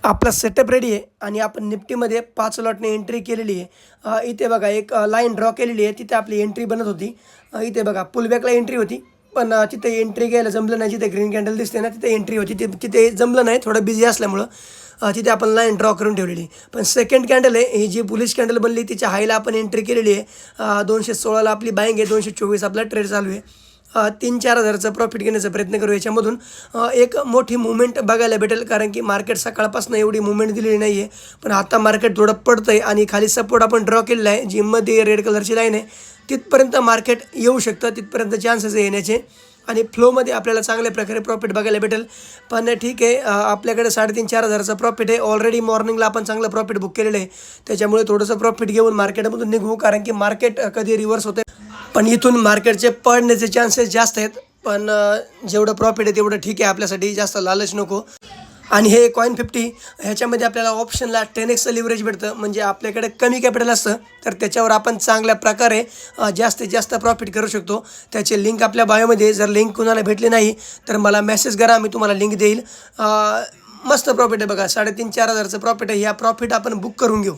आपला setup ready आहे आणि आपण निफ्टीमध्ये 5 लॉटने एंट्री केलेली आहे। इथे बघा एक लाईन ड्रॉ केलेली आहे, तिथे आपली एंट्री बनत होती। इथे बघा पुलबॅकला एंट्री होती, पण तिथे एंट्री घ्यायला जमलं नाही। जिथे ग्रीन कॅन्डल दिसते ना तिथे एंट्री होती, तिथे जमलं नाही, थोडं बिझी असल्यामुळं तिथे आपण लाईन ड्रॉ करून ठेवलेली। पण सेकंड कॅन्डल आहे, ही जी बुलिश कॅन्डल बनली तिच्या हायला आपण एंट्री केलेली आहे। 216ला आपली बाईंग आहे, 224 आपला ट्रेड चालू आहे। 3-4 हजाराचा प्रॉफिट घेण्याचा प्रयत्न करू। याच्यामधून एक मोठी मुवमेंट बघायला भेटेल, कारण की मार्केट सकाळपासून एवढी मुवमेंट दिलेली नाही आहे, पण आता मार्केट थोडं पडतं आहे आणि खाली सपोर्ट आपण ड्रॉ केलेला आहे, जी मध्ये रेड कलरची लाईन आहे तिथपर्यंत मार्केट येऊ शकतं, तिथपर्यंत चान्सेस आहे येण्याचे आणि फ्लोमध्ये आपल्याला चांगल्या प्रकारे प्रॉफिट बघायला भेटेल। पण ठीक आहे, आपल्याकडे 3.5-4 हजाराचा प्रॉफिट आहे। ऑलरेडी मॉर्निंगला आपण चांगलं प्रॉफिट बुक केलेलं आहे, त्याच्यामुळे थोडंसं प्रॉफिट घेऊन मार्केटमधून निघू, कारण की मार्केट कधी रिव्हर्स होते, पण इथून मार्केटचे पडण्याचे चान्सेस जास्त आहेत। पण जेवढं प्रॉफिट आहे तेवढं ठीक आहे, आपल्यासाठी जास्त लालच नको। आणि हे कॉइन 50 ह्याच्यामध्ये आपल्याला ऑप्शनला 10x लिव्हरेज भेटतं, म्हणजे आपल्याकडे कमी कॅपिटल असतं तर त्याच्यावर आपण चांगल्या प्रकारे जास्तीत जास्त प्रॉफिट करू शकतो। त्याचे लिंक आपल्या बायोमध्ये, जर लिंक कुणाला भेटली नाही तर मला मेसेज करा, मी तुम्हाला लिंक देईल। मस्त प्रॉफिट आहे बघा, 3.5-4 हजाराचं प्रॉफिट आहे। ह्या प्रॉफिट आपण बुक करून घेऊ।